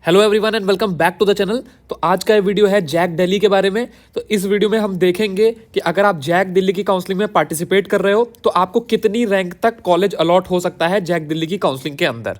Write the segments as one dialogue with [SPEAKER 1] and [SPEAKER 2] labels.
[SPEAKER 1] Hello everyone and welcome back to the channel. तो आज का ये वीडियो है जैक दिल्ली के बारे में। तो इस वीडियो में हम देखेंगे कि अगर आप जैक दिल्ली की काउंसलिंग में पार्टिसिपेट कर रहे हो तो आपको कितनी रैंक तक कॉलेज अलॉट हो सकता है जैक दिल्ली की काउंसलिंग के अंदर।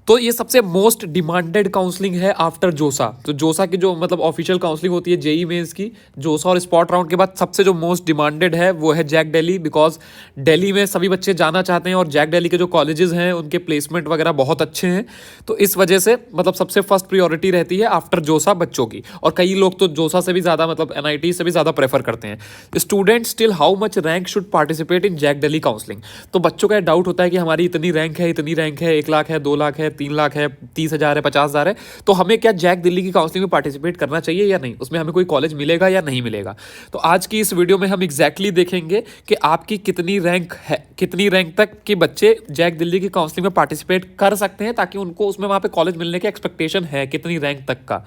[SPEAKER 1] तो ये सबसे मोस्ट डिमांडेड काउंसलिंग है आफ्टर जोसा। तो जोसा की जो मतलब ऑफिशियल काउंसलिंग होती है जेई मेंस की, जोसा और स्पॉट राउंड के बाद सबसे जो मोस्ट डिमांडेड है वो है जैक दिल्ली। बिकॉज दिल्ली में सभी बच्चे जाना चाहते हैं और जैक दिल्ली के जो कॉलेजेस हैं उनके प्लेसमेंट वगैरह बहुत अच्छे हैं। तो इस वजह से मतलब सबसे फर्स्ट प्रियोरिटी रहती है आफ्टर जोसा बच्चों की। और कई लोग तो जोसा से भी ज़्यादा मतलब एनआईटी से भी ज़्यादा प्रेफर करते हैं। Student still how much rank should participate in JAC Delhi counselling. तो बच्चों का डाउट होता है कि हमारी इतनी रैंक है, इतनी रैंक है, 1 लाख है, 2 लाख है, 3 लाख है, 30,000 है, 50,000 है, तो हमें क्या जैक दिल्ली की काउंसलिंग में पार्टिसिपेट करना चाहिए या नहीं, उसमें हमें कोई कॉलेज मिलेगा या नहीं मिलेगा। तो आज की इस वीडियो में हम एग्जैक्टली देखेंगे कि आपकी कितनी रैंक है, कितनी रैंक तक के बच्चे जैक दिल्ली की काउंसलिंग में पार्टिसिपेट कर सकते हैं, ताकि उनको उसमें वहां पे कॉलेज मिलने की एक्सपेक्टेशन है कितनी रैंक तक का,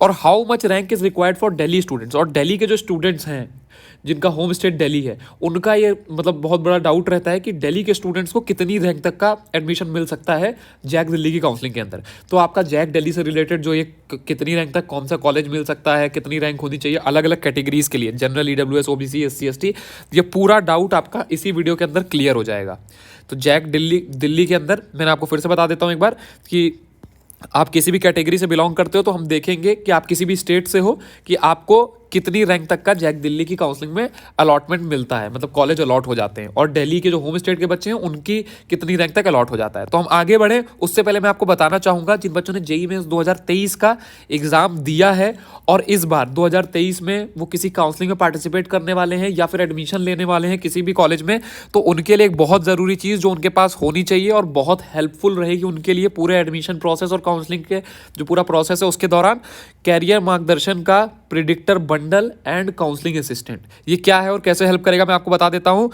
[SPEAKER 1] और how much rank is required for Delhi students. और दिल्ली के जो स्टूडेंट्स हैं जिनका होम स्टेट दिल्ली है, उनका ये मतलब बहुत बड़ा डाउट रहता है कि दिल्ली के स्टूडेंट्स को कितनी रैंक तक का एडमिशन मिल सकता है जैक दिल्ली की काउंसलिंग के अंदर। तो आपका जैक दिल्ली से रिलेटेड जो ये कितनी रैंक तक कौन सा कॉलेज मिल सकता है, कितनी रैंक होनी चाहिए अलग अलग कैटेगरीज के लिए, general, EWS, OBC, SC, ST, ये पूरा डाउट आपका इसी वीडियो के अंदर क्लियर हो जाएगा। तो जैक दिल्ली के अंदर मैंने आपको फिर से बता देता हूँ एक बार कि आप किसी भी कैटेगरी से बिलोंग करते हो तो हम देखेंगे कि आप किसी भी स्टेट से हो कि आपको कितनी रैंक तक का जैक दिल्ली की काउंसलिंग में अलॉटमेंट मिलता है, मतलब कॉलेज अलॉट हो जाते हैं, और दिल्ली के जो होम स्टेट के बच्चे हैं उनकी कितनी रैंक तक अलॉट हो जाता है। तो हम आगे बढ़े उससे पहले मैं आपको बताना चाहूंगा जिन बच्चों ने जेईई मेंस 2023 का एग्जाम दिया है और इस बार 2023 में वो किसी काउंसलिंग में पार्टिसिपेट करने वाले हैं या फिर एडमिशन लेने वाले हैं किसी भी कॉलेज में, तो उनके लिए एक बहुत ज़रूरी चीज़ जो उनके पास होनी चाहिए और बहुत हेल्पफुल रहेगी उनके लिए पूरे एडमिशन प्रोसेस और काउंसलिंग के जो पूरा प्रोसेस है उसके दौरान, कैरियर मार्गदर्शन का predictor bundle and counselling assistant. ये क्या है और कैसे हेल्प करेगा मैं आपको बता देता हूं।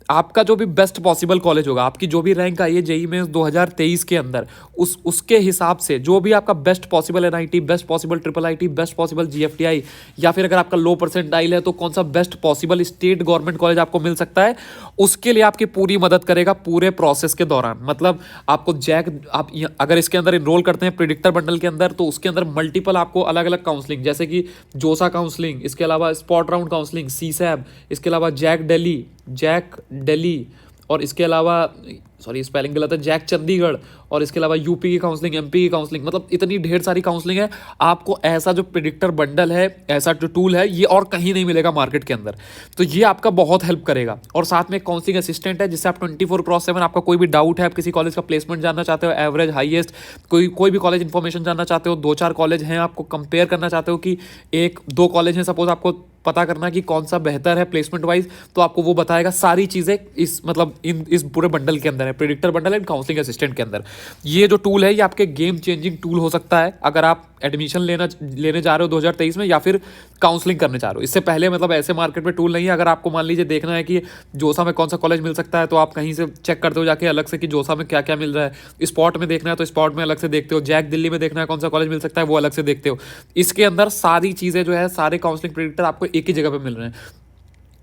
[SPEAKER 1] आपका जो भी बेस्ट पॉसिबल कॉलेज होगा, आपकी जो भी रैंक आई है जेईई मेंस 2023 के अंदर, उसके हिसाब से जो भी आपका best possible NIT, best possible triple IT, best possible GFTI, या फिर अगर आपका लो परसेंटाइल है तो कौन सा best possible state government college आपको मिल सकता है, उसके लिए आपकी पूरी मदद करेगा पूरे प्रोसेस के दौरान। मतलब आपको आप अगर इसके अंदर इनरोल करते हैं प्रिडिक्टर बंडल के अंदर, तो उसके अंदर मल्टीपल आपको अलग अलग काउंसलिंग, जैसे कि जोसा काउंसलिंग, इसके अलावा स्पॉट राउंड काउंसलिंग, सीसैब, इसके अलावा जैक दिल्ली, और इसके अलावा सॉरी स्पेलिंग गलत है, जैक चंडीगढ़, और इसके अलावा यूपी की काउंसलिंग, एमपी की काउंसलिंग, मतलब इतनी ढेर सारी काउंसलिंग है। आपको ऐसा जो प्रिडिक्टर बंडल है, ऐसा जो टूल है, ये और कहीं नहीं मिलेगा मार्केट के अंदर। तो ये आपका बहुत हेल्प करेगा। और साथ में काउंसलिंग असिस्टेंट है जिससे आप 24/7 आपका कोई भी डाउट है, आप किसी कॉलेज का प्लेसमेंट जानना चाहते हो, एवरेज, हाईएस्ट, कोई भी कॉलेज इन्फॉर्मेशन जानना चाहते हो, 2-4 कॉलेज हैं, आपको कंपेयर करना चाहते हो कि 1-2 कॉलेज हैं, सपोज आपको पता करना कि कौन सा बेहतर है प्लेसमेंट वाइज, तो आपको वो बताएगा। सारी चीज़ें इस मतलब इस पूरे बंडल के अंदर है, predictor bundle and counselling assistant के अंदर। ये जो टूल है ये आपके गेम चेंजिंग टूल हो सकता है अगर आप एडमिशन लेने जा रहे हो 2023 में, या फिर काउंसलिंग करने जा रहे हो। इससे पहले मतलब ऐसे मार्केट में टूल नहीं है। अगर आपको मान लीजिए देखना है कि जोसा में कौन सा कॉलेज मिल सकता है, तो आप कहीं से चेक करते हो जाके अलग से कि जोसा में क्या क्या मिल रहा है। स्पॉट में देखना है तो स्पॉट में अलग से देखते हो, जैक दिल्ली में देखना है कौन सा कॉलेज मिल सकता है, वो अलग से देखते हो। इसके अंदर सारी चीज़ें जो है, सारे काउंसलिंग प्रिडिक्टर आपको एक ही जगह पे मिल रहे हैं।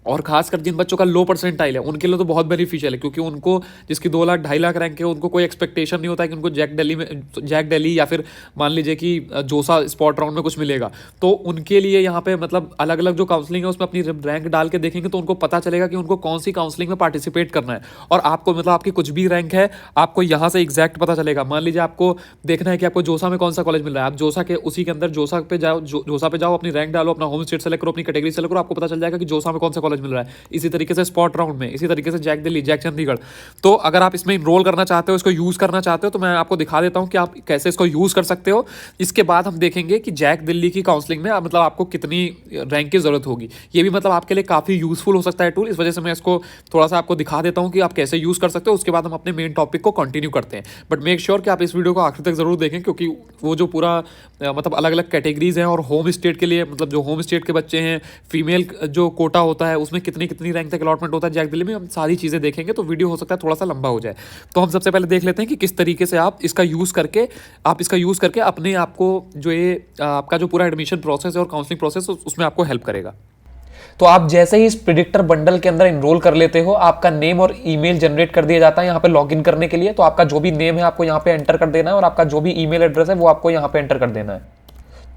[SPEAKER 1] और खासकर जिन बच्चों का लो परसेंटाइल है उनके लिए तो बहुत बेनिफिशियल है, क्योंकि उनको जिसकी 2 लाख 2.5 लाख रैंक है, उनको कोई एक्सपेक्टेशन नहीं होता है कि उनको जैक दिल्ली या फिर मान लीजिए कि जोसा स्पॉट राउंड में कुछ मिलेगा। तो उनके लिए यहाँ पे मतलब अलग अलग जो काउंसलिंग है उसमें अपनी रैंक डाल के देखेंगे तो उनको पता चलेगा कि उनको कौन सी काउंसलिंग में पार्टिसिपेट करना है। और आपको मतलब आपकी कुछ भी रैंक है, आपको यहाँ से एग्जैक्ट पता चलेगा। मान लीजिए आपको देखना है कि आपको जोसा में कौन सा कॉलेज मिल रहा है, आप जोसा के उसी के अंदर जोसा पे जाओ, अपनी रैंक डालो, अपना होम स्टेट सेलेक्ट करो, अपनी कैटेगरी सेलेक्ट करो, आपको पता चल जाएगा कि जोसा में कौन सा कॉलेज मिल रहा है। इसी तरीके से स्पॉट राउंड में, इसी तरीके से जैक दिल्ली, जैक चंडीगढ़। तो अगर आप इसमें इनरोल करना चाहते हो, इसको यूज़ करना चाहते हो, तो मैं आपको दिखा देता हूं कि आप कैसे इसको यूज़ कर सकते हो। इसके बाद हम देखेंगे कि जैक दिल्ली की काउंसलिंग में मतलब आपको कितनी रैंक की ज़रूरत होगी। ये भी मतलब आपके लिए काफ़ी यूज़फुल हो सकता है टूल। इस वजह से मैं इसको थोड़ा सा आपको दिखा देता हूँ कि आप कैसे यूज़ कर सकते हो। उसके बाद हम अपने मेन टॉपिक को कंटिन्यू करते हैं। बट मेक श्योर कि आप इस वीडियो को आखिर तक जरूर देखें, क्योंकि वो जो पूरा मतलब अलग अलग कैटेगरीज हैं और होम स्टेट के लिए, मतलब जो होम स्टेट के बच्चे हैं, फीमेल जो कोटा होता है उसमें कितनी कितनी रैंक तक अलॉटमेंट होता है जैक दिल्ली में, हम सारी चीज़ें देखेंगे। तो वीडियो हो सकता है थोड़ा सा लंबा हो जाए। तो हम सबसे पहले देख लेते हैं कि किस तरीके से आप इसका यूज़ करके अपने आप को जो ये आपका जो पूरा एडमिशन प्रोसेस है और काउंसलिंग प्रोसेस उसमें आपको हेल्प करेगा। तो आप जैसे ही इस प्रिडिक्टर बंडल के अंदर इनरोल कर लेते हो, आपका नेम और ईमेल जनरेट कर दिया जाता है यहाँ पे लॉगिन करने के लिए। तो आपका जो भी नेम है आपको यहाँ पे एंटर कर देना है और आपका जो भी ईमेल एड्रेस है वो आपको यहाँ पे एंटर कर देना है।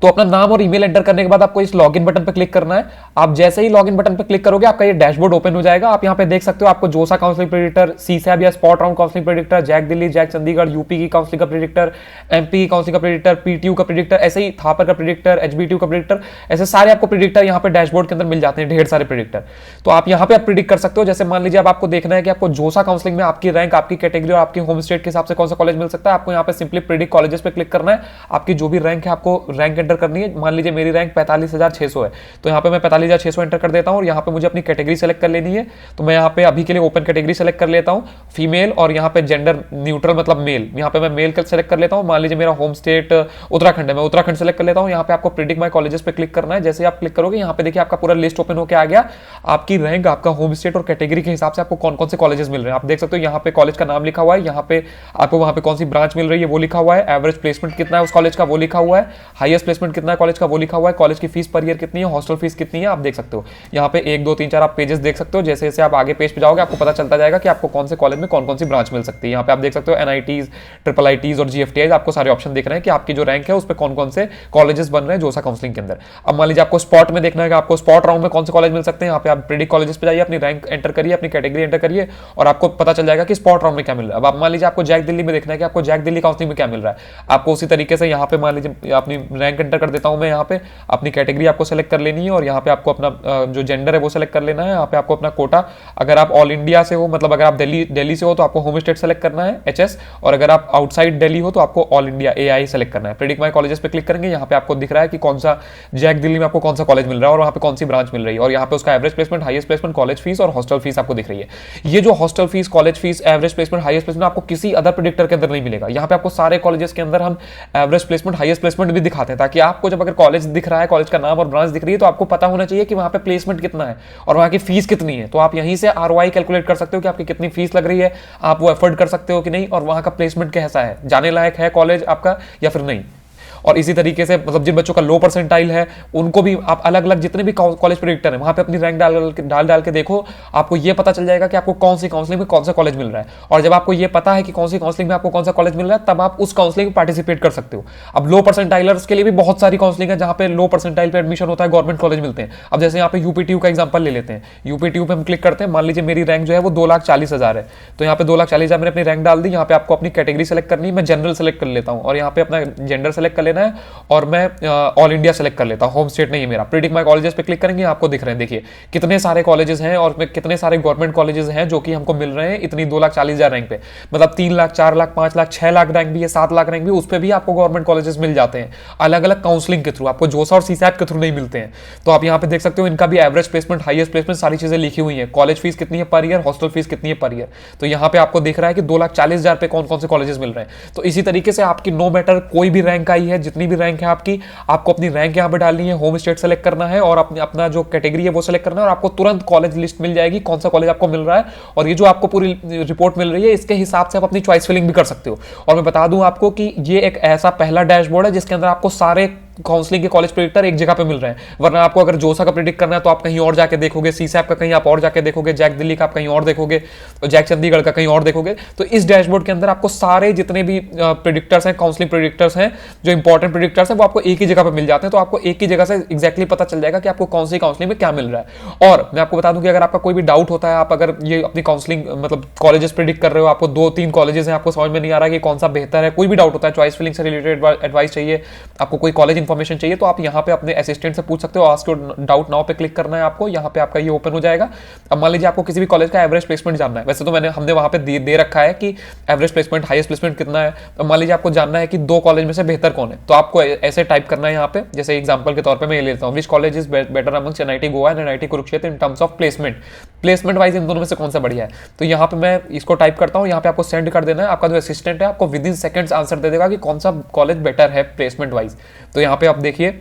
[SPEAKER 1] तो अपना नाम और ईमेल एंटर करने के बाद आपको इस लॉगिन बटन पर क्लिक करना है। आप जैसे ही लॉगिन बटन पर क्लिक करोगे आपका ये डैशबोर्ड ओपन हो जाएगा। आप यहाँ पे देख सकते हो आपको जोसा काउंसलिंग प्रेडिक्टर, सीसैब या spot round counselling predictor, JAC Delhi, JAC Chandigarh, UP की काउंसलिंग का प्रेडिक्टर, एमपी की काउंसलिंग का प्रेडिक्टर, पीटीयू का प्रेडिक्टर, ऐसे ही थापर का प्रेडिक्टर, एचबीटीयू का प्रेडिक्टर, ऐसे सारे आपको प्रेडिक्टर यहाँ पे डैशबोर्ड के अंदर मिल जाते हैं, ढेर सारे प्रेडिक्टर। तो आप यहाँ पे आप प्रेडिक्ट कर सकते हो। जैसे मान लीजिए अब आपको देखना है कि आपको जोसा काउंसलिंग में आपकी रैंक, आपकी कैटेगरी और आपकी होम स्टेट के हिसाब से कौन सा कॉलेज मिल सकता है। आपको यहाँ पे सिंपली प्रेडिक्ट कॉलेजेस पे क्लिक करना है। आपकी जो भी रैंक है आपको रैंक एंटर करनी है। मान लीजिए मेरी रैंक 45,600 है, तो यहाँ पे मैं 45,600 एंटर कर देता हूँ और यहाँ पे मुझे अपनी कैटेगरी सेलेक्ट कर लेनी है। तो मैं यहाँ पे अभी के लिए ओपन कैटेगरी सेलेक्ट कर लेता हूँ, फीमेल, और यहाँ पे जेंडर न्यूट्रल मतलब मेल, यहाँ पे मैं मेल सेलेक्ट कर लेता हूँ। मान लीजिए मेरा होम स्टेट उत्तराखंड है, मैं उत्तराखंड सेलेक्ट कर लेता हूँ। यहाँ पे आपको प्रेडिक्ट माई कॉलेजेस पे क्लिक करना है। जैसे आप क्लिक करोगे यहाँ पे देखिए आपका पूरा लिस्ट ओपन होकर आ गया। आपकी रैंक, आपका होम स्टेट और कैटेगरी के हिसाब से आपको कौन कौन से कॉलेजेस मिल रहे हैं आप देख सकते हो। यहाँ पे कॉलेज का नाम लिखा हुआ है, यहाँ पे आपको वहाँ पे कौन सी ब्रांच मिल रही है वो लिखा हुआ है, एवरेज प्लेसमेंट कितना है उस कॉलेज का वो लिखा हुआ है, हाईएस्ट प्लेसमेंट कितना है कॉलेज का वो लिखा हुआ है, कॉलेज की फीस पर ईयर कितनी है, हॉस्टल फीस कितनी है आप देख सकते हो। यहाँ पे 1 2 3 4 आप पेजेस देख सकते हो। जैसे जैसे आप आगे पेज पे जाओगे आपको पता चलता जाएगा कि आपको कौन से कॉलेज में कौन कौन सी ब्रांच मिल सकती है। यहाँ पे आप देख सकते हो एनआईटीज, ट्रिपल आईटीज और जीएफटीआईज, आपको सारे ऑप्शन दिख रहे हैं कि आपकी जो रैंक है उस पर कौन कौन से कॉलेजेस बन रहे हैं जोसा काउंसलिंग के अंदर। अब मान लीजिए आपको स्पॉट में देखना है कि आपको स्पॉट राउंड में कौन से कॉलेज मिल सकते हैं। यहाँ पे आप प्रेडिक्ट कॉलेजेस पे जाइए, अपनी रैंक एंटर करिए, अपनी कैटेगरी एंटर करिए और आपको पता चल जाएगा कि स्पॉट राउंड में क्या मिल रहा है। अब आप मान लीजिए आपको जैक दिल्ली में देखना है कि आपको जैक दिल्ली काउंसलिंग में क्या मिल रहा है। आपको उसी तरीके से यहाँ पे मान लीजिए अपनी रैंक एंटर कर देता हूँ मैं, यहाँ पे अपनी कैटेगरी आपको सेलेक्ट कर लेनी है और यहाँ पे आपको अपना जो जेंडर है वो सेलेक्ट कर लेना है। यहाँ पे आपको अपना कोटा, अगर आप ऑल इंडिया से हो मतलब अगर आप दिल्ली से हो तो आपको होम स्टेट सेलेक्ट करना है एचएस, और अगर आप आउटसाइड दिल्ली हो तो आपको ऑल इंडिया एआई सेलेक्ट करना है। प्रेडिक्ट माई कॉलेजेस पे क्लिक करेंगे, यहाँ पे आपको दिख रहा है कि कौन सा जैक दिल्ली में आपको कौन सा कॉलेज मिल रहा है और वहाँ पे कौन सी ब्रांच मिल रही है और यहाँ पे उसका average placement, highest placement, college fees और हॉस्टल फीस आपको दिख रही है। ये जो hostel fees, college fees, average placement, highest placement आपको किसी अदर प्रेडिक्टर के अंदर नहीं मिलेगा। यहाँ पे आपको सारे कॉलेजेस के अंदर हम एवरेज प्लेसमेंट, हाईएस्ट प्लेसमेंट भी दिखाते हैं ताकि आपको जब अगर कॉलेज दिख रहा है, कॉलेज का नाम और ब्रांच दिख रही है तो आपको पता होना चाहिए कि वहाँ पे प्लेसमेंट कितना है और वहाँ की फीस कितनी है। तो आप यहीं से आरओआई कैलकुलेट कर सकते हो कि आपकी कितनी फीस लग रही है, आप वो एफर्ट कर सकते हो कि नहीं, और वहाँ का प्लेसमेंट कैसा है, जाने लायक है कॉलेज आपका या फिर नहीं। और इसी तरीके से मतलब जिन बच्चों का लो परसेंटाइल है उनको भी आप अलग अलग जितने भी कॉलेज प्रेडिक्टर है वहां पे अपनी रैंक डाल के देखो, आपको ये पता चल जाएगा कि आपको कौन सी काउंसलिंग में कौन सा कॉलेज मिल रहा है। और जब आपको ये पता है कि कौन सी काउंसलिंग में आपको कौन सा कॉलेज मिल रहा है तब आप उस काउंसलिंग में पार्टिसिपेट कर सकते हो। अब लो परसेंटाइलर्स के लिए भी बहुत सारी काउंसलिंग है जहां पे लो परसेंटाइल पे एडमिशन होता है, गवर्नमेंट कॉलेज मिलते हैं। अब जैसे यहाँ पे यूपीटीयू का एग्जांपल ले लेते हैं, यूपीटीयू पे हम क्लिक करते हैं, मान लीजिए मेरी रैंक जो है वो 2,40,000 है, तो यहाँ पे 2,40,000 मैंने अपनी रैंक डाल दी। यहाँ पे आपको अपनी कैटेगरी सेलेक्ट करनी है, मैं जनरल सेलेक्ट कर लेता हूँ और यहाँ पे अपना जेंडर सेलेक्ट कर लेना है और मैं ऑल इंडिया सेलेक्ट कर लेता हूं, होम स्टेट नहीं है मेरा। प्रेडिक्ट माई कॉलेजेस पे क्लिक करेंगे, आपको दिख रहे हैं देखिए कितने सारे कॉलेजेस हैं और कितने सारे गवर्नमेंट कॉलेजेस हैं जो कि हमको मिल रहे हैं इतनी 2,40,000 रैंक पे। मतलब 3 लाख, 4 लाख, 5 लाख, 6 लाख रैंक भी है, 7 लाख रैंक भी, उस पर भी आपको गवर्नमेंट कॉलेजेस मिल जाते हैं अलग अलग काउंसलिंग के थ्रू। आपको जोसा और सीसैप के थ्रू नहीं मिलते हैं। तो आप यहाँ पे देख सकते हो इनका भी एवरेज प्लेसमेंट, हाईएस्ट प्लेसमेंट सारी चीजें लिखी हुई है, कॉलेज फीस कितनी है पर ईयर, हॉस्टल फीस कितनी है पर ईयर। तो यहाँ पे आपको दिख रहा है कि 2,40,000 पे कौन कौन से कॉलेजेस मिल रहे हैं। तो इसी तरीके से आपकी नो मैटर कोई भी रैंक आई है, जितनी भी रैंक है आपकी, आपको अपनी रैंक यहाँ पे डालनी है, होम स्टेट सेलेक्ट करना है और अपना जो कैटेगरी है वो सेलेक्ट करना है और आपको तुरंत कॉलेज लिस्ट मिल जाएगी, कौन सा कॉलेज आपको मिल रहा है। और ये जो आपको पूरी रिपोर्ट मिल रही है इसके हिसाब से आप अपनी चॉइस फिलिंग भी कर सकते हो। और मैं बता दूं आपको कि ये एक ऐसा पहला डैशबोर्ड है जिसके अंदर आपको सारे काउंसलिंग के कॉलेज प्रेडिक्टर एक जगह पे मिल रहे हैं। वरना आपको अगर जोसा का प्रेडिक्ट करना है तो आप कहीं और जाके देखोगे, सीसैप का कहीं आप और जाके देखोगे, जैक दिल्ली का आप कहीं और देखोगे, तो जैक चंडीगढ़ का कहीं और देखोगे। तो इस डैशबोर्ड के अंदर आपको सारे जितने भी प्रेडिक्टर्स हैं, काउंसलिंग प्रेडिक्टर्स हैं, जो इंपॉर्टेंट प्रेडिक्टर्स हैं, वो आपको एक ही जगह पे मिल जाते हैं। तो आपको एक ही जगह से एक्जैक्टली पता चल जाएगा कि आपको कौन सी काउंसलिंग में क्या मिल रहा है। और मैं आपको बता दूं कि अगर आपका कोई भी डाउट होता है, आप अगर ये अपनी काउंसलिंग मतलब कॉलेजेस प्रेडिक्ट कर रहे हो, आपको 2-3 कॉलेजेस हैं, आपको समझ में नहीं आ रहा कि कौन सा बेहतर है, कोई भी डाउट होता है, चॉइस फिलिंग से रिलेटेड एडवाइस चाहिए, आपको कोई कॉलेज इंफॉर्मेशन चाहिए, तो आप यहाँ पे अपने असिस्टेंट से पूछ सकते हो। आस्क योर डाउट नाउ पे क्लिक करना है आपको, यहाँ पे आपका ये ओपन हो जाएगा। अब मान लीजिए आपको किसी भी कॉलेज का एवरेज प्लेसमेंट जानना है, वैसे तो हमने वहाँ पे दे रखा है कि एवरेज प्लेसमेंट, हाईएस्ट प्लेसमेंट कितना है। अब मान लीजिए आपको जानना है कि 2 कॉलेज में से बेहतर कौन है, तो आपको ऐसे टाइप करना है यहाँ पे। जैसे एग्जांपल के तौर पे मैं ये लेता हूँ, which college is better amongst NIT Goa and NIT Kurukshetra in terms of placement wise, इन दोनों में से कौन सा बढ़िया है। तो यहाँ पे मैं इसको टाइप करता हूँ, यहाँ पे आपको सेंड कर देना है। आपका जो असिस्टेंट है आपको विद इन सेकंड्स आंसर दे देगा कि कौन सा कॉलेज बेटर है प्लेसमेंट वाइज। तो यहाँ पे आप देखिए,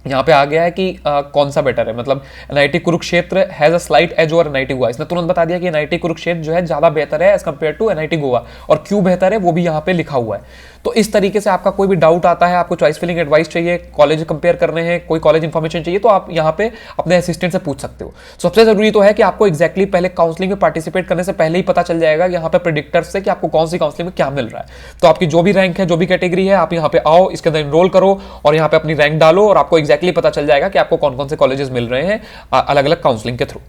[SPEAKER 1] यहाँ पे आ गया है कि कौन सा बेटर है, मतलब NIT Kurukshetra has a slight edge over NIT Goa. इसने तुरंत बता दिया कि एनआईटी कुरुक्षेत्र जो है ज्यादा बेहतर है as compare to NIT Goa, और क्यों बेहतर है वो भी यहाँ पे लिखा हुआ है। तो इस तरीके से आपका कोई भी डाउट आता है, आपको चॉइस फिलिंग एडवाइस चाहिए, कॉलेज कंपेयर करने हैं, कोई कॉलेज इंफॉर्मेशन चाहिए, तो आप यहाँ पे अपने असिस्टेंट से पूछ सकते हो। सबसे जरूरी तो है कि आपको एक्जैक्टली पहले काउंसलिंग में पार्टिसिपेट करने से पहले ही पता चल जाएगा यहाँ पे प्रेडिक्टर्स से कि आपको कौन सी काउंसलिंग में क्या मिल रहा है। तो आपकी जो भी रैंक है, जो भी कैटेगरी है, आप यहाँ पे आओ, इसके अंदर एनरोल करो और यहाँ पे अपनी रैंक डालो और आपको एक्जैक्टली पता चल जाएगा कि आपको कौन कौन से कॉलेजेस मिल रहे हैं अलग अलग काउंसलिंग के थ्रू।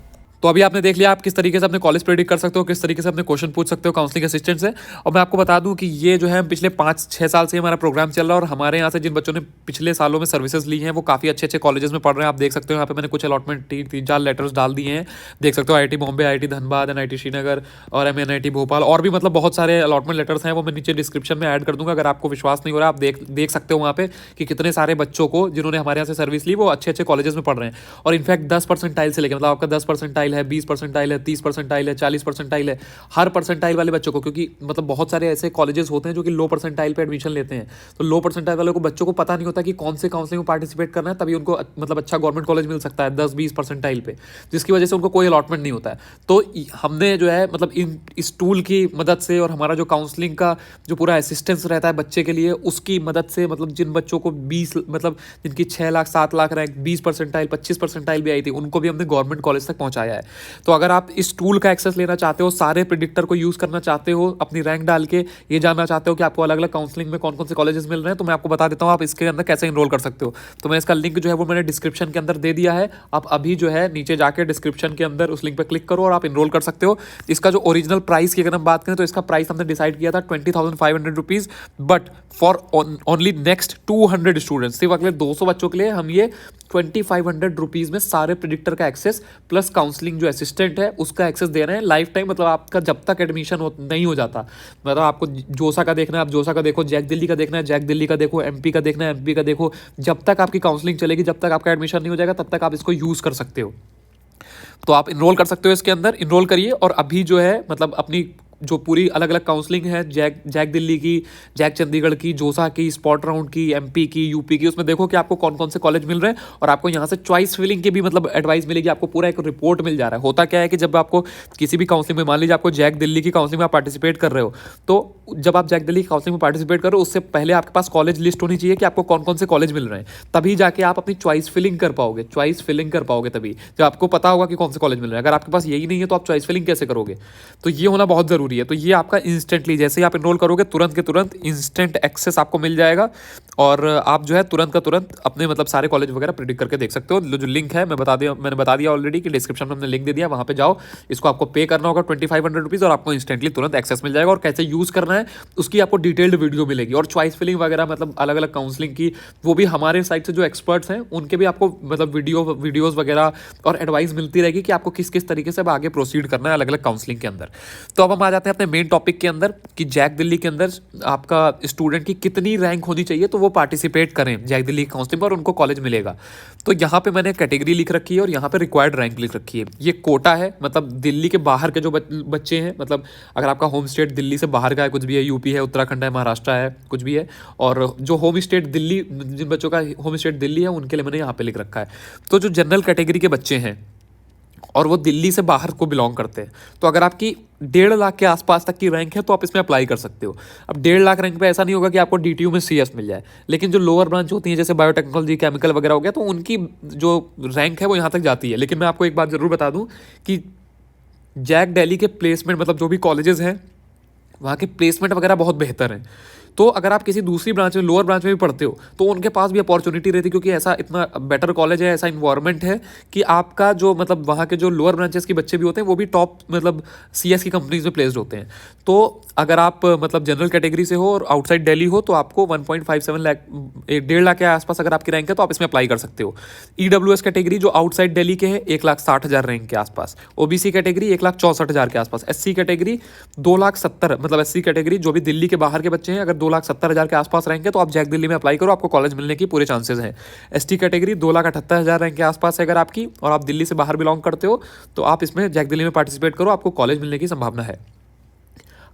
[SPEAKER 1] तो अभी आपने देख लिया आप किस तरीके से अपने कॉलेज प्रेडिक्ट कर सकते हो, किस तरीके से अपने क्वेश्चन पूछ सकते हो काउंसलिंग असिस्टेंट से। और मैं आपको बता दूं कि ये जो है पिछले 5-6 साल से हमारा प्रोग्राम चल रहा है और हमारे यहाँ से जिन बच्चों ने पिछले सालों में सर्विसेज ली हैं वो काफ़ी अच्छे अच्छे कॉलेजेस में पढ़ रहे हैं। आप देख सकते हो यहाँ पे मैंने कुछ अलॉटमेंट 3-4 लेटर्स डाल दिए हैं, देख सकते हो IIT Bombay, IIT Dhanbad, NIT Srinagar और MNIT भोपाल, और भी मतलब बहुत सारे अलॉटमेंट लेटर्स हैं, वो मैं नीचे डिस्क्रिप्शन में ऐड कर दूंगा। अगर आपको विश्वास नहीं हो रहा, आप देख सकते हो वहाँ पे कि कितने सारे बच्चों को जिन्होंने हमारे यहाँ से सर्विस ली वो अच्छे अच्छे कॉलेजेस में पढ़ रहे हैं। और इनफैक्ट 10 परसेंटाइल से लेकर, मतलब आपका 10 परसेंटाइल है, 20 परसेंटाइल है, 30 परसेंटाइल है, 40 परसेंटाइल है, हर परसेंटाइल वाले बच्चों को, क्योंकि मतलब बहुत सारे ऐसे कॉलेजेस होते हैं जो कि लो परसेंटाइल पे एडमिशन लेते हैं, तो लो परसेंटाइल वालों को बच्चों को पता नहीं होता कि कौन से काउंसलिंग में पार्टिसिपेट करना है, तभी उनको मतलब अच्छा गवर्नमेंट कॉलेज मिल सकता है 10-20 परसेंटाइल पे, जिसकी वजह से उनको कोई अलॉटमेंट नहीं होता है। तो हमने जो है मतलब इस टूल की मदद से और हमारा जो काउंसलिंग का जो पूरा असिस्टेंस रहता है बच्चे के लिए, उसकी मदद से मतलब जिन बच्चों को 20 मतलब जिनकी 6 lakh 7 lakh rank 20 percentile 25 percentile भी आई थी, उनको भी हमने गवर्नमेंट कॉलेज तक पहुंचाया है। तो अगर आप इस टूल का एक्सेस लेना चाहते हो, सारे प्रेडिक्टर को यूज करना चाहते हो, अपनी रैंक डाल के ये जानना चाहते हो कि आपको अलग अलग काउंसलिंग में कौन कौन से कॉलेजेस मिल रहे हैं, तो मैं आपको बता देता हूँ आप इसके अंदर कैसे इनरोल कर सकते हो। तो मैं इसका लिंक जो है वो मैंने डिस्क्रिप्शन के अंदर दे दिया है, आप अभी जो है नीचे जाके डिस्क्रिप्शन के अंदर उस लिंक पर क्लिक करो और आप इनरोल कर सकते हो। इसका जो ओरिजिनल प्राइस की अगर हम बात करें तो इसका प्राइस हमने डिसाइड किया था 20,500 rupees, but for only next 200 students, सिर्फ अगले 200 बच्चों के लिए हम ये 2500 रुपीज में सारे प्रेडिक्टर का एक्सेस प्लस काउंसलिंग जो असिस्टेंट है उसका एक्सेस दे रहे हैं लाइफ टाइम। मतलब आपका जब तक एडमिशन नहीं हो जाता, मतलब आपको जोसा का देखना है आप जोसा का देखो, जैक दिल्ली का देखना है जैक दिल्ली का देखो, MP का देखना है MP का देखो, जब तक आपकी काउंसलिंग चलेगी, जब तक आपका एडमिशन नहीं हो जाएगा, तब तक आप इसको यूज कर सकते हो। तो आप इनरोल कर सकते हो इसके अंदर, इनरोल करिए और अभी जो है मतलब अपनी जो पूरी अलग अलग काउंसलिंग है, जैक दिल्ली की, जैक चंडीगढ़ की, जोसा की, स्पॉट राउंड की, MP की, UP की, उसमें देखो कि आपको कौन कौन से कॉलेज मिल रहे हैं और आपको यहाँ से चॉइस फिलिंग की भी मतलब एडवाइस मिलेगी, आपको पूरा एक रिपोर्ट मिल जा रहा है। होता क्या है कि जब आपको किसी भी काउंसलिंग में, मान लीजिए आपको जैक दिल्ली की काउंसलिंग में आप पार्टिसिपेट कर रहे हो, तो जब आप जैक दिल्ली की काउंसलिंग में पार्टिसिपेट करो उससे पहले आपके पास कॉलेज लिस्ट होनी चाहिए कि आपको कौन कौन से कॉलेज मिल रहे हैं, तभी जाके आप अपनी चॉइस फिलिंग कर पाओगे। चॉइस फिलिंग कर पाओगे तभी जब आपको पता होगा कि कौन से कॉलेज मिल रहे हैं। अगर आपके पास यही नहीं है तो आप चॉइस फिलिंग कैसे करोगे? तो ये होना बहुत जरूरी है। तो ये आपका इंस्टेंटली जैसे ही आप इनरोल करोगे तुरंत के तुरंत इंस्टेंट एक्सेस आपको मिल जाएगा और आप जो है तुरंत का तुरंत अपने मतलब सारे कॉलेज वगैरह प्रेडिक्ट करके देख सकते हो। जो लिंक है मैंने बता दिया ऑलरेडी कि डिस्क्रिप्शन में हमने लिंक दे दिया, वहाँ पे जाओ, इसको आपको पे करना होगा 2500 रुपीज़ और आपको इंस्टेंटली तुरंत एक्सेस मिल जाएगा। और कैसे यूज़ करना है उसकी आपको डिटेल्ड वीडियो मिलेगी और चॉइस फिलिंग वगैरह मतलब अलग अलग काउंसलिंग की, वो भी हमारे साइड से जो एक्सपर्ट्स हैं उनके भी आपको मतलब वीडियोज़ वगैरह और एडवाइस मिलती रहेगी कि आपको किस किस तरीके से अब आगे प्रोसीड करना है अलग अलग काउंसलिंग के अंदर। तो अब हम आ जाते हैं अपने मेन टॉपिक के अंदर कि जैक दिल्ली के अंदर आपका स्टूडेंट की कितनी रैंक होनी चाहिए तो वो पार्टिसिपेट करें जैक दिल्ली काउंसलिंग पर, उनको कॉलेज मिलेगा। तो यहाँ पे मैंने कैटेगरी लिख रखी है और यहाँ पे रिक्वायर्ड रैंक लिख रखी है। ये कोटा है, मतलब दिल्ली के बाहर के जो बच्चे हैं, मतलब अगर आपका होम स्टेट दिल्ली से बाहर का है, कुछ भी है, UP है, उत्तराखंड है, महाराष्ट्र है, कुछ भी है, और जो होम स्टेट दिल्ली, जिन बच्चों का होम स्टेट दिल्ली है उनके लिए मैंने यहाँ पे लिख रखा है। तो जो जनरल कैटेगरी के बच्चे हैं और वो दिल्ली से बाहर को बिलोंग करते हैं, तो अगर आपकी 1.5 लाख के आसपास तक की रैंक है तो आप इसमें अप्लाई कर सकते हो। अब 1.5 लाख रैंक पे ऐसा नहीं होगा कि आपको DTU में CS मिल जाए, लेकिन जो लोअर ब्रांच होती है जैसे बायोटेक्नोलॉजी, केमिकल वगैरह हो गया, तो उनकी जो रैंक है वो यहाँ तक जाती है। लेकिन मैं आपको एक बात ज़रूर बता दूँ कि जैक दिल्ली के प्लेसमेंट मतलब जो भी कॉलेजेस हैं वहाँ के प्लेसमेंट वगैरह बहुत बेहतर हैं। तो अगर आप किसी दूसरी ब्रांच में, लोअर ब्रांच में भी पढ़ते हो, तो उनके पास भी अपॉर्चुनिटी रहती है, क्योंकि ऐसा इतना बेटर कॉलेज है, ऐसा इन्वायरमेंट है कि आपका जो मतलब वहाँ के जो लोअर ब्रांचेस के बच्चे भी होते हैं वो भी टॉप मतलब CS की कंपनीज में प्लेस्ड होते हैं। तो अगर आप मतलब जनरल कैटेगरी से हो और आउटसाइड दिल्ली हो तो आपको 1.57 लाख, 1.5 लाख के आसपास अगर आपकी रैंक है तो आप इसमें अप्लाई कर सकते हो। EWS कैटेगरी जो आउटसाइड दिल्ली के है 1,60,000 रैंक के आसपास, OBC कैटेगरी 1,64,000 के आसपास, SC कैटेगरी 2,70,000, मतलब SC कैटेगरी जो भी दिल्ली के बाहर के बच्चे हैं अगर 2,70,000 के आसपास रैंक है तो आप जैक दिल्ली में अप्लाई करो, आपको कॉलेज मिलने की पूरे चांसेस हैं। ST कैटेगरी 2,78,000 रैंक के आसपास है अगर आपकी और आप दिल्ली से बाहर बिलोंग करते हो तो आप इसमें जैक दिल्ली में पार्टिसिपेट करो, आपको कॉलेज मिलने की संभावना है।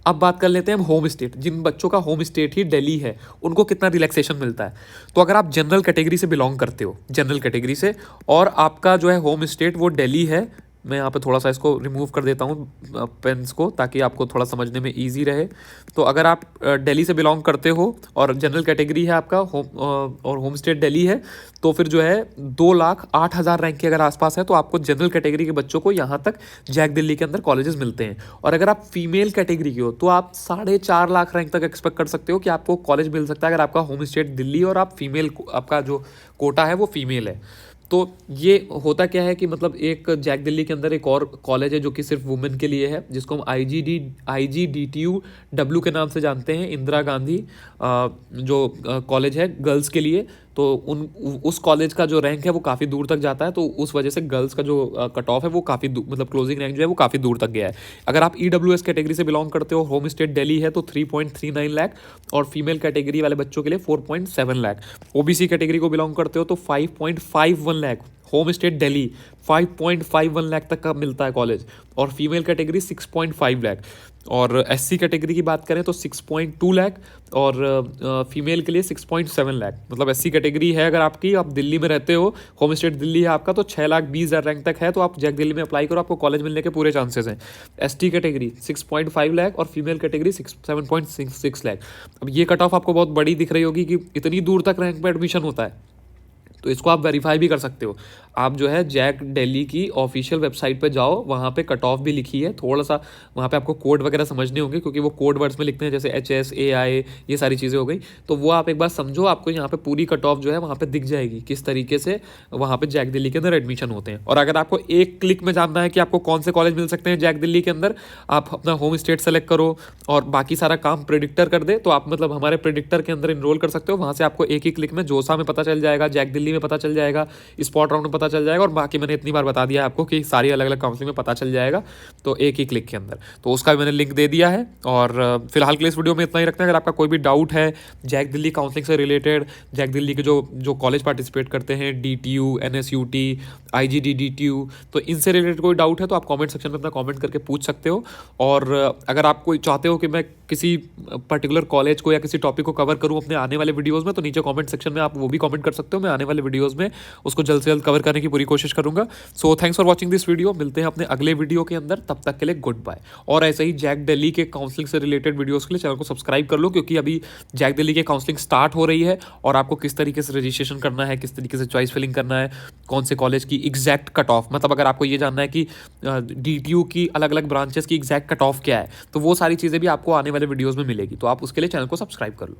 [SPEAKER 1] अब बात कर लेते हैं हम होम स्टेट, जिन बच्चों का होम स्टेट ही दिल्ली है उनको कितना रिलैक्सेशन मिलता है। तो अगर आप जनरल कैटेगरी से बिलोंग करते हो, जनरल कैटेगरी से, और आपका जो है होम स्टेट वो दिल्ली है, मैं यहाँ पे थोड़ा सा इसको रिमूव कर देता हूँ पेन्स को, ताकि आपको थोड़ा समझने में ईजी रहे। तो अगर आप दिल्ली से बिलोंग करते हो और जनरल कैटेगरी है आपका और होम स्टेट दिल्ली है, तो फिर जो है 2,08,000 रैंक के अगर आसपास है तो आपको जनरल कैटेगरी के बच्चों को यहाँ तक जैक दिल्ली के अंदर कॉलेजेस मिलते हैं। और अगर आप फीमेल कैटेगरी के हो तो आप 4.5 लाख रैंक तक एक्सपेक्ट कर सकते हो कि आपको कॉलेज मिल सकता है, अगर आपका होम स्टेट दिल्ली और आप फीमेल, आपका जो कोटा है वो फीमेल है। तो ये होता क्या है कि मतलब एक जैक दिल्ली के अंदर एक और कॉलेज है जो कि सिर्फ वुमेन के लिए है, जिसको हम IGDTU W के नाम से जानते हैं, इंदिरा गांधी जो कॉलेज है गर्ल्स के लिए। तो उस कॉलेज का जो रैंक है वो काफ़ी दूर तक जाता है, तो उस वजह से गर्ल्स का जो कट ऑफ है वो काफ़ी मतलब क्लोजिंग रैंक जो है वो काफ़ी दूर तक गया है। अगर आप EWS कैटेगरी से बिलोंग करते हो, होम स्टेट दिल्ली है, तो 3.39 लाख, और फीमेल कैटेगरी वाले बच्चों के लिए 4.7 लाख। OBC कैटेगरी को बिलोंग करते हो तो 5.51 लाख, होम स्टेट दिल्ली 5.51 लाख तक का मिलता है कॉलेज, और फीमेल कैटेगरी 6.5 लाख। और SC कैटेगरी की बात करें तो 6.2 लाख, और फीमेल के लिए 6.7 लाख। मतलब SC कैटेगरी है अगर आपकी, आप दिल्ली में रहते हो, होम स्टेट दिल्ली है आपका, तो 6,20,000 रैंक तक है, तो आप जैक दिल्ली में अप्लाई करो, आपको कॉलेज मिलने के पूरे चांसेस हैं। ST कैटेगरी 6.5 लाख और फीमेल कैटेगरी 7.6 लाख। अब ये कट ऑफ आपको बहुत बड़ी दिख रही होगी कि इतनी दूर तक रैंक में एडमिशन होता है, तो इसको आप वेरीफाई भी कर सकते हो। आप जो है जैक दिल्ली की ऑफिशियल वेबसाइट पे जाओ, वहाँ पे कट ऑफ भी लिखी है, थोड़ा सा वहाँ पे आपको कोड वगैरह समझने होंगे, क्योंकि वो कोड वर्ड्स में लिखते हैं, जैसे HSAI, ये सारी चीज़ें हो गई, तो वो आप एक बार समझो, आपको यहाँ पे पूरी कट ऑफ जो है वहाँ पे दिख जाएगी, किस तरीके से वहाँ पे जैक दिल्ली के अंदर एडमिशन होते हैं। और अगर आपको एक क्लिक में जानना है कि आपको कौन से कॉलेज मिल सकते हैं जैक दिल्ली के अंदर, आप अपना होम स्टेट सेलेक्ट करो और बाकी सारा काम प्रेडिक्टर कर दे, तो आप मतलब हमारे प्रेडिक्टर के अंदर इनरोल कर सकते हो। वहाँ से आपको एक ही क्लिक में जोसा में पता चल जाएगा, जैक दिल्ली में पता चल जाएगा, स्पॉट राउंड में पता चल जाएगा, और बाकी मैंने इतनी बार बता दिया आपको कि सारी अलग अलग काउंसलिंग में पता चल जाएगा, तो एक ही क्लिक के अंदर। तो उसका भी मैंने लिंक दे दिया है। और फिलहाल के लिए इस वीडियो में इतना ही रखते हैं। अगर आपका कोई भी डाउट है जैक दिल्ली काउंसलिंग से रिलेटेड, जैक दिल्ली के जो कॉलेज पार्टिसिपेट करते हैं, DTU, NSUT, IGDTU, तो इनसे रिलेटेड कोई डाउट है तो आप कॉमेंट सेक्शन में अपना कॉमेंट करके पूछ सकते हो। और अगर आप कोई चाहते हो कि मैं किसी पर्टिकुलर कॉलेज को या किसी टॉपिक को कवर करूं अपने आने वाले वीडियोस में, तो नीचे कमेंट सेक्शन में आप वो भी कमेंट कर सकते हो। मैं आने वाले वीडियोस में उसको जल्द से जल्द कवर करने की पूरी कोशिश करूंगा। So thanks for watching this video. मिलते हैं अपने अगले वीडियो के अंदर, तब तक के लिए गुड बाय। और ऐसे ही जैक दिल्ली के काउंसलिंग से रिलेटेड वीडियोस के लिए चैनल को सब्सक्राइब कर लो, क्योंकि अभी जैक दिल्ली की काउंसलिंग स्टार्ट हो रही है, और आपको किस तरीके से रजिस्ट्रेशन करना है, किस तरीके से चॉइस फिलिंग करना है, कौन से कॉलेज की एग्जैक्ट कट ऑफ, मतलब अगर आपको ये जानना है कि DTU की अलग अलग ब्रांचेस की एग्जैक्ट कट ऑफ क्या है, तो वो सारी चीज़ें भी आपको आने वाले वीडियोज़ में मिलेगी। तो आप उसके लिए चैनल को सब्सक्राइब कर लो।